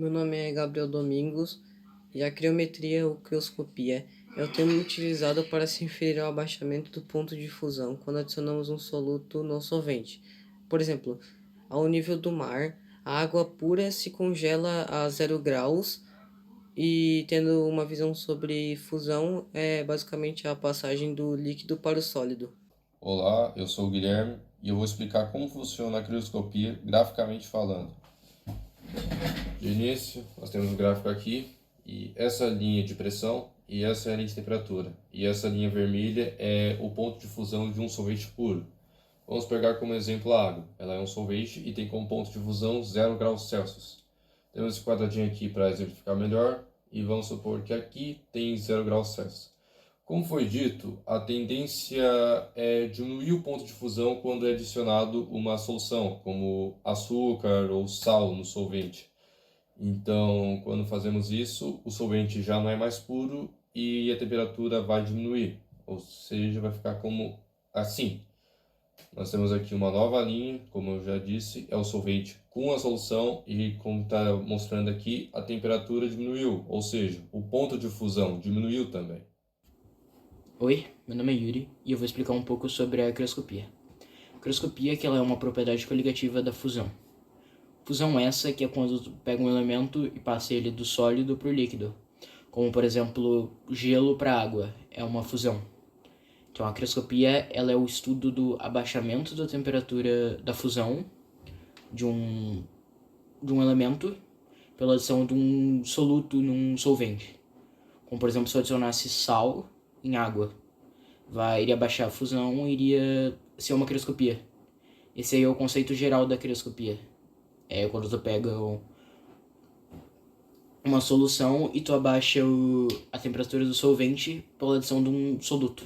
Meu nome é Gabriel Domingos e a criometria ou crioscopia é o termo utilizado para se referir ao abaixamento do ponto de fusão quando adicionamos um soluto no solvente. Por exemplo, ao nível do mar, a água pura se congela a 0 graus e tendo uma visão sobre fusão é basicamente a passagem do líquido para o sólido. Olá, eu sou o Guilherme e eu vou explicar como funciona a crioscopia graficamente falando. De início, nós temos um gráfico aqui e essa linha de pressão e essa é a linha de temperatura. E essa linha vermelha é o ponto de fusão de um solvente puro. Vamos pegar como exemplo a água. Ela é um solvente e tem como ponto de fusão 0 graus Celsius. Temos esse quadradinho aqui para exemplificar melhor e vamos supor que aqui tem 0 graus Celsius. Como foi dito, a tendência é diminuir o ponto de fusão quando é adicionado uma solução, como açúcar ou sal no solvente. Então, quando fazemos isso, o solvente já não é mais puro e a temperatura vai diminuir, ou seja, vai ficar como assim. Nós temos aqui uma nova linha, como eu já disse, é o solvente com a solução e como está mostrando aqui, a temperatura diminuiu, ou seja, o ponto de fusão diminuiu também. Oi, meu nome é Yuri e eu vou explicar um pouco sobre a crioscopia. A crioscopia que ela é uma propriedade coligativa da fusão. Fusão essa que é quando tu pega um elemento e passa ele do sólido para o líquido, como por exemplo gelo para água, é uma fusão. Então a crioscopia ela é o estudo do abaixamento da temperatura da fusão de um elemento pela adição de um soluto num solvente. Como por exemplo se eu adicionasse sal em água. Iria baixar a fusão, iria ser uma crioscopia. Esse aí é o conceito geral da crioscopia. É quando tu pega uma solução e tu abaixa a temperatura do solvente pela adição de um soluto.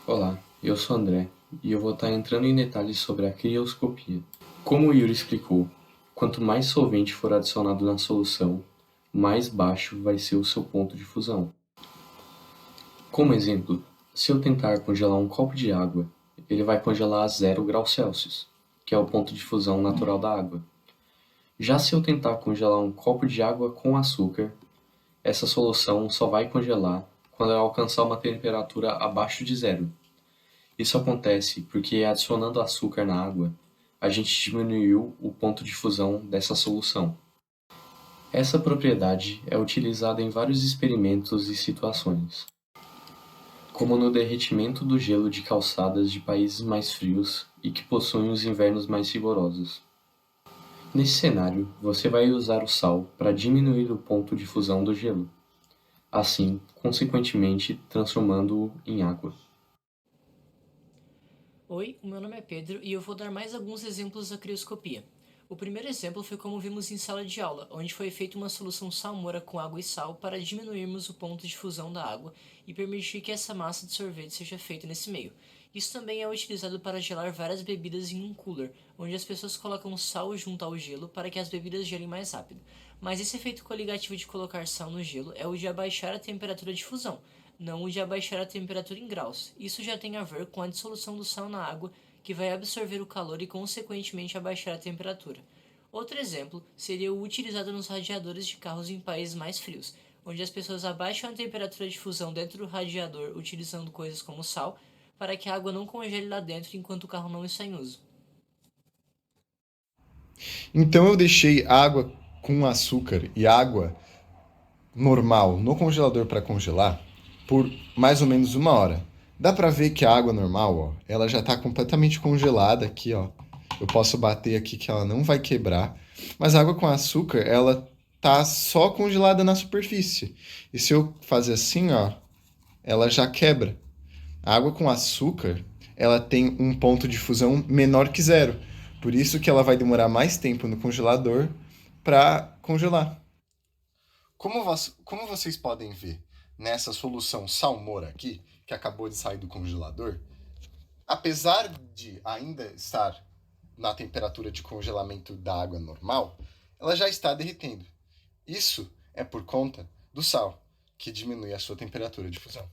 Olá, eu sou André e eu vou estar entrando em detalhes sobre a crioscopia. Como o Yuri explicou, quanto mais solvente for adicionado na solução, mais baixo vai ser o seu ponto de fusão. Como exemplo, se eu tentar congelar um copo de água, ele vai congelar a 0 graus Celsius, que é o ponto de fusão natural da água. Já se eu tentar congelar um copo de água com açúcar, essa solução só vai congelar quando ela alcançar uma temperatura abaixo de zero. Isso acontece porque adicionando açúcar na água, a gente diminuiu o ponto de fusão dessa solução. Essa propriedade é utilizada em vários experimentos e situações, como no derretimento do gelo de calçadas de países mais frios e que possuem os invernos mais rigorosos. Nesse cenário, você vai usar o sal para diminuir o ponto de fusão do gelo, assim, consequentemente, transformando-o em água. Oi, o meu nome é Pedro e eu vou dar mais alguns exemplos da crioscopia. O primeiro exemplo foi como vimos em sala de aula, onde foi feita uma solução salmoura com água e sal para diminuirmos o ponto de fusão da água e permitir que essa massa de sorvete seja feita nesse meio. Isso também é utilizado para gelar várias bebidas em um cooler, onde as pessoas colocam sal junto ao gelo para que as bebidas gelem mais rápido. Mas esse efeito coligativo de colocar sal no gelo é o de abaixar a temperatura de fusão, não o de abaixar a temperatura em graus. Isso já tem a ver com a dissolução do sal na água, que vai absorver o calor e consequentemente abaixar a temperatura. Outro exemplo seria o utilizado nos radiadores de carros em países mais frios, onde as pessoas abaixam a temperatura de fusão dentro do radiador utilizando coisas como sal, para que a água não congele lá dentro enquanto o carro não está em uso. Então eu deixei água com açúcar e água normal no congelador para congelar por mais ou menos 1 hora. Dá para ver que a água normal, ó, ela já está completamente congelada aqui, ó. Eu posso bater aqui que ela não vai quebrar, mas a água com açúcar, ela tá só congelada na superfície. E se eu fazer assim, ó, ela já quebra. A água com açúcar, ela tem um ponto de fusão menor que zero. Por isso que ela vai demorar mais tempo no congelador para congelar. Como vocês podem ver nessa solução salmoura aqui, que acabou de sair do congelador, apesar de ainda estar na temperatura de congelamento da água normal, ela já está derretendo. Isso é por conta do sal, que diminui a sua temperatura de fusão.